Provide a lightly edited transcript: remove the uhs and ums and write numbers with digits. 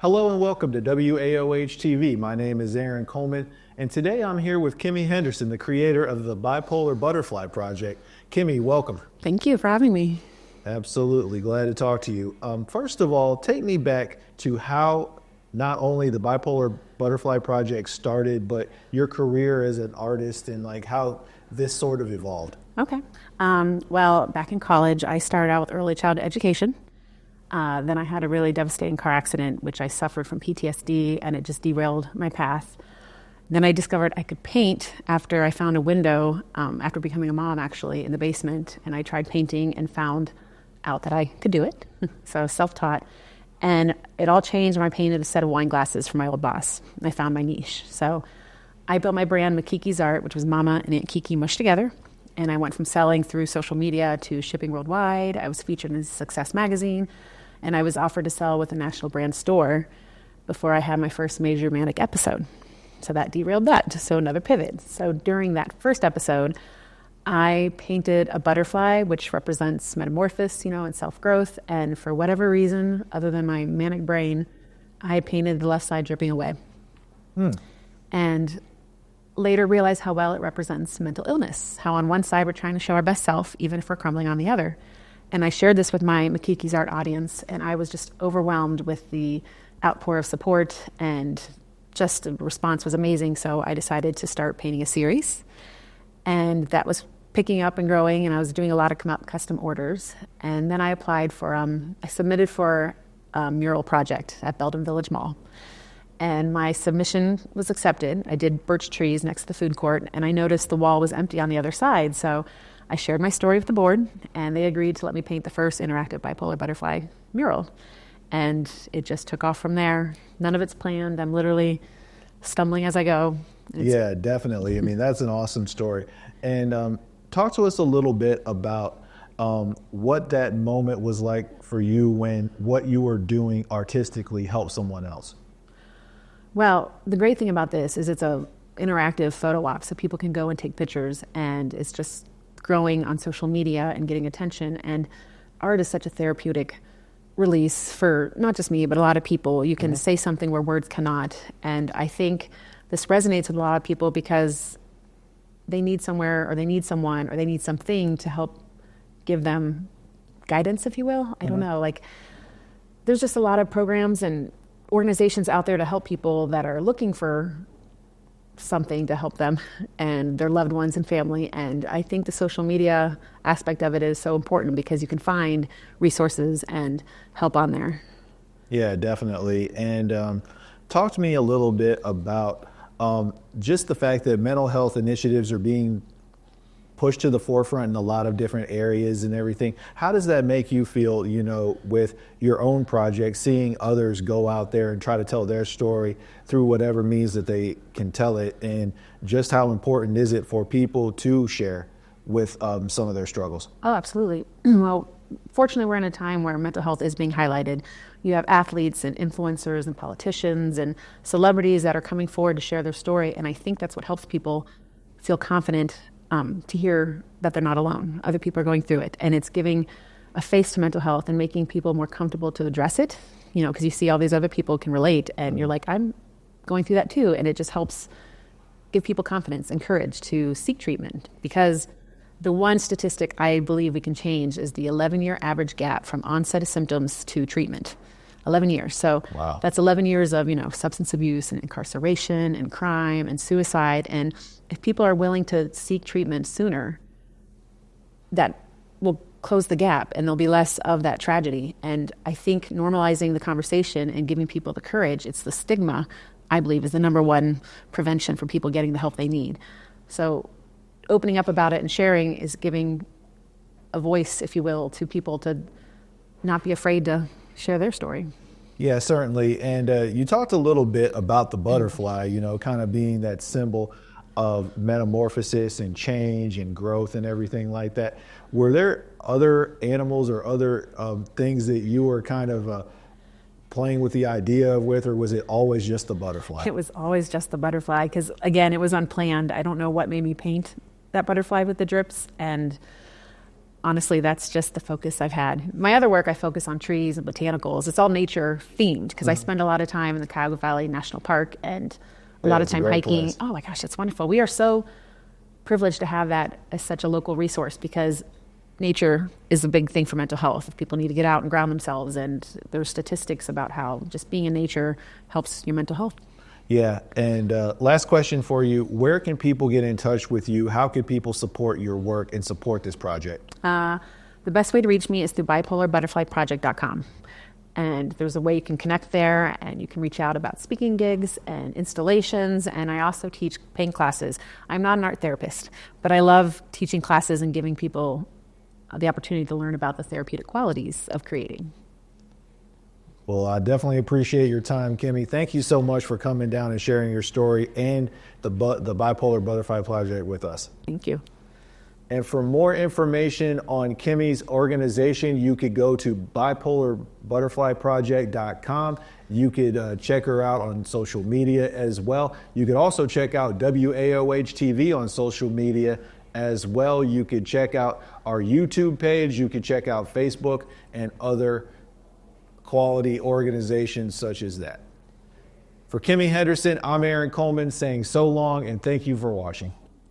Hello and welcome to WAOH TV. My name is Aaron Coleman, and today I'm here with Kimmy Henderson, the creator of the Bipolar Butterfly Project. Kimmy, welcome. Thank you for having me. Absolutely, glad to talk to you. First of all, take me back to how not only the Bipolar Butterfly Project started, but your career as an artist and like how this sort of evolved. Okay. Well, back in college, I started out with early childhood education. Then I had a really devastating car accident, which I suffered from PTSD, and it just derailed my path. Then I discovered I could paint after I found a window, after becoming a mom, actually, in the basement. And I tried painting and found out that I could do it. So I was self-taught. And it all changed when I painted a set of wine glasses for my old boss. I found my niche. So I built my brand, Makiki's Art, which was Mama and Aunt Kiki mushed together. And I went from selling through social media to shipping worldwide. I was featured in Success magazine. And I was offered to sell with a national brand store before I had my first major manic episode. So that derailed that. So another pivot. So during that first episode, I painted a butterfly, which represents metamorphosis, and self-growth. And for whatever reason, other than my manic brain, I painted the left side dripping away. And later realized how well it represents mental illness, how on one side we're trying to show our best self, even if we're crumbling on the other. And I shared this with my Makiki's Art audience, and I was just overwhelmed with the outpour of support, and just the response was amazing. So I decided to start painting a series, and that was picking up and growing, and I was doing a lot of custom orders. And then I applied for, I submitted for a mural project at Belden Village Mall. And my submission was accepted. I did birch trees next to the food court, and I noticed the wall was empty on the other side. So I shared my story with the board, and they agreed to let me paint the first interactive bipolar butterfly mural. And it just took off from there. None of it's planned. I'm literally stumbling as I go. Yeah, definitely. I mean, that's an awesome story. And talk to us a little bit about what that moment was like for you when what you were doing artistically helped someone else. Well, the great thing about this is it's a interactive photo op, so people can go and take pictures, and it's just growing on social media and getting attention. And art is such a therapeutic release for not just me, but a lot of people. You can say something where words cannot. And I think this resonates with a lot of people because they need somewhere, or they need someone, or they need something to help give them guidance, if you will. I don't know. Like, there's just a lot of programs and organizations out there to help people that are looking for something to help them and their loved ones and family. And I think the social media aspect of it is so important because you can find resources and help on there. Yeah, definitely. And talk to me a little bit about just the fact that mental health initiatives are being pushed to the forefront in a lot of different areas and everything. How does that make you feel, with your own project, seeing others go out there and try to tell their story through whatever means that they can tell it, and just how important is it for people to share with some of their struggles? Oh, absolutely. Well, fortunately, we're in a time where mental health is being highlighted. You have athletes and influencers and politicians and celebrities that are coming forward to share their story, and I think that's what helps people feel confident to hear that they're not alone. Other people are going through it, and it's giving a face to mental health and making people more comfortable to address it, because you see all these other people can relate, and you're like, I'm going through that too, and it just helps give people confidence and courage to seek treatment, because the one statistic I believe we can change is the 11-year average gap from onset of symptoms to treatment. 11 years. So wow. That's 11 years of, substance abuse and incarceration and crime and suicide. And if people are willing to seek treatment sooner, that will close the gap and there'll be less of that tragedy. And I think normalizing the conversation and giving people the courage, it's the stigma, I believe, is the number one prevention for people getting the help they need. So opening up about it and sharing is giving a voice, if you will, to people to not be afraid to share their story. Yeah, certainly. And you talked a little bit about the butterfly, kind of being that symbol of metamorphosis and change and growth and everything like that. Were there other animals or other things that you were kind of playing with the idea with, or was it always just the butterfly? It was always just the butterfly because, again, it was unplanned. I don't know what made me paint that butterfly with the drips, and honestly, that's just the focus I've had. My other work, I focus on trees and botanicals. It's all nature themed because I spend a lot of time in the Cuyahoga Valley National Park and a lot of it's a time great hiking. place. Oh my gosh, it's wonderful. We are so privileged to have that as such a local resource because nature is a big thing for mental health. If people need to get out and ground themselves, and there's statistics about how just being in nature helps your mental health. Yeah, and last question for you. Where can people get in touch with you? How can people support your work and support this project? The best way to reach me is through bipolar.butterflyproject.com. And there's a way you can connect there, and you can reach out about speaking gigs and installations. And I also teach paint classes. I'm not an art therapist, but I love teaching classes and giving people the opportunity to learn about the therapeutic qualities of creating. Well, I definitely appreciate your time, Kimmy. Thank you so much for coming down and sharing your story and the Bipolar Butterfly Project with us. Thank you. And for more information on Kimmy's organization, you could go to bipolar.butterflyproject.com. You could check her out on social media as well. You could also check out WAOH TV on social media as well. You could check out our YouTube page. You could check out Facebook and other quality organizations such as that. For Kimmy Henderson, I'm Aaron Coleman saying so long and thank you for watching.